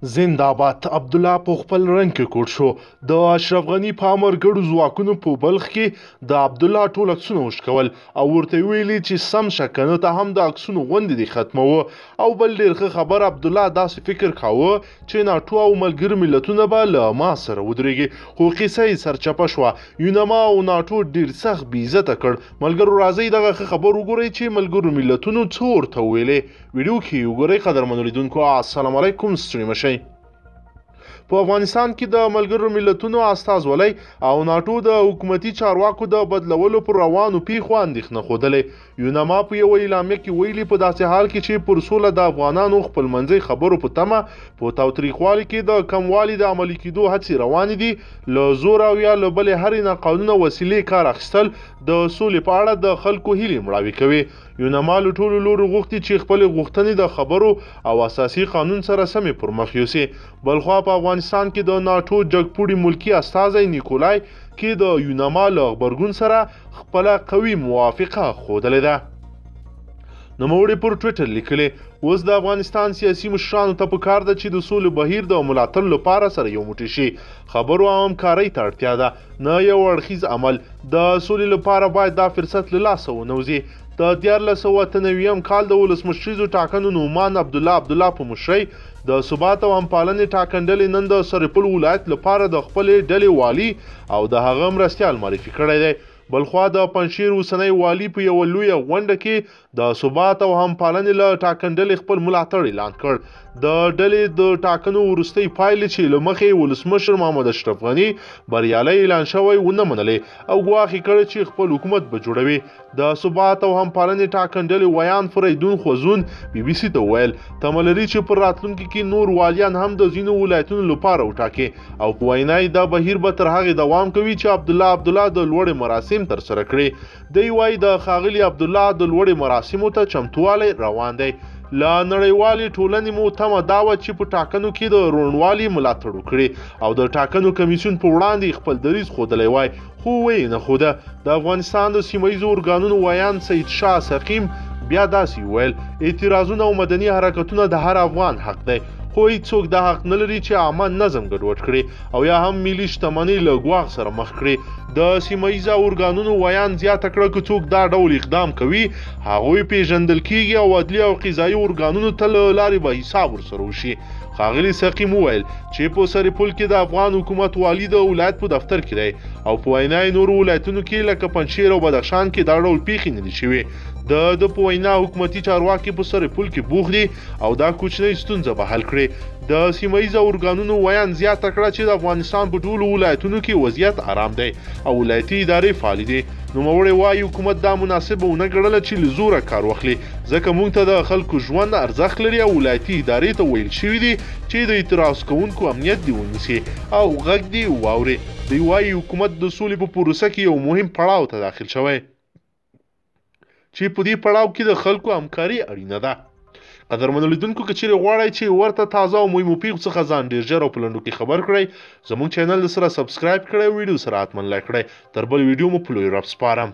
زنده‌باد عبدالله په خپل رنګ کې کوټ شو. د اشرف غني په امر ګډو ځواکونو په بلخ کې د عبدالله ټول عکسونه وشکول او ورته ویلي چې سم شه کنه ته هم د عکسونو غوندې دې ختموه. او بل ډېر ښه خبر عبدالله داسې فکر کاوه چې ناټو او ملګري ملتونه به له ما سره ودرېږي، خو قصه یې سرچپه شوه. یوناما او ناټو ډېر سخت بې عزته کړ. ملګرو راځئ دغه ښه خبر وګورئ چې ملګرو ملتونو څه ورته ویلې. ویډیو کې وګورئ. قدرمنو لیدونکو السلام علیکم، ستړي مه شئ. په افغانستان کې د ملګرو ملتونو استازولۍ او ناټو د حکومتي چارواکو د بدلولو پر روانو پیښو اندېښنه ښودلې. یوناما په یوه اعلامیه کې ویلي په داسې حال کې چې پر سوله د افغانانو خپلمنځي خبرو په تمه په تاوتریخوالي کې د کموالي د عملي کېدو هڅې روانې دي، له زور او یا له بلې هرې ناقانونه وسیلې کار اخیستل د سولې په اړه د خلکو هیلې مړاوې کوي. یوناما له ټولو لورو غوښتي چې خپلې غوښتنې د خبرو او اساسي قانون سره سمې پر مخ یوسي. بلخوا په افغانستان کې د ناټو جګپوړي ملکی استازی نیکولای کې د یوناما له غبرګون سره خپله قوي موافقه ښودلې ده. نوموړي پر ټویټر لیکلي، اوس د افغانستان سیاسي مشرانو ته پکار ده چې د سولې بهیر د ملاتړ لپاره سره یو موټی شي. خبرو او همکارۍ ته اړتیا ده، نه یو اړخیز عمل. د سولې لپاره باید دا فرصت له لاسه ونوځي. د 1498 کال د ولسمشریزو ټاکنو نومان عبدالله په مشرۍ د ثبات او همپالنې ټاکنډلې نن د سرپل ولایت لپاره د خپلې ډلې والي او د هغه مرستیال معرفي کړی دی. بلخوا د پنجشیر اوسنی والي په یوه لویه غونډه کې د ثبات او همپالنې له ټاکنډلې خپل ملاتړ اعلان کړ. د ډلې د ټاکنو وروستۍ پایلې چې له مخې ولسمشر محمد اشرف غني بریالی اعلان شوی ونه منلې او ګواښ یې کړی چې خپل حکومت به جوړوي. د ثبات او همپالنې ټاکنډلې ویان فریدون خوځون BBC ته وویل تمه لري چې پر راتلونکي کې نور والیان هم د ځینو ولایتونو لپاره وټاکي او په وینا یې دا بهیر به تر هغې دوام کوي چې عبدالله د لوړې مراسم ترسره کړي. دی وایي د ښاغلي عبدالله د لوړې مراسمو ته چمتووالی روان دی. له نړیوالې ټولنې مو تمه دا وه چې په ټاکنو کې د روڼوالي ملاتړ وکړي او د ټاکنو کمیسیون په وړاندې خپل دریځ ښودلی وای، خو ویې نه ښوده. د افغانستان د سیمه ییزو ارګانونو ویان سید شاه سقیم بیا داسې وویل اعتراضونه او مدني حرکتونه د هر افغان حق دی، خو هیڅوک دا حق نه لري چې عامه نظم ګډوډ کړي او یا هم ملي شتمنۍ له ګواښ سره مخ کړي. د سیمه ییزه ارګانونو ویان زیاته کړه که څوک دا ډول اقدام کوي هغوی پیژندل کیږي او عدلي او قضایي ارګانونو ته له لارې به حساب ورسره وشي. ښاغلي سقیم وویل چې په سرپل کې د افغان حکومت والي د ولایت په دفتر کې دی او په وینا یې نورو ولایتونو کې لکه پنجشیر او بدخشان کې دا ډول پیښې نه دي شوې. د په وینا حکومتي چارواکي په سرپل کې بوخت دي او دا کوچنۍ ستونزه به حل کړي. د سیمه ییزه ارګانونو ویان زیاته کړه چې د افغانستان په ټولو ولایتونو کې وضعیت آرام دی او ولایتي ادارې فعالې دي. نوموړی وایي حکومت دا مناسبه ونه ګڼله چې له زوره کار واخلي، ځکه موږ ته د خلکو ژوند ارزښت لري او ولایتي ادارې ته ویل شوي دي چې د اعتراض کوونکو امنیت دې ونیسي او غږ دې واوري. دوی وایي حکومت د سولې په پروسه کې یو مهم پړاو ته داخل شوی چې په دې پړاو کې د خلکو همکاري اړینه ده. قدرمنو لیدونکو که چیرې غواړئ چې ورته تازه او مهمو پیښو څخه ځان ډېر ژر او په لنډو کې خبر کړئ، زموږ چینل سره سبسکرایب کړئ، ویډیو سره حتما لایک کړئ. تر بل ویډیو مو په لوی رب سپارم.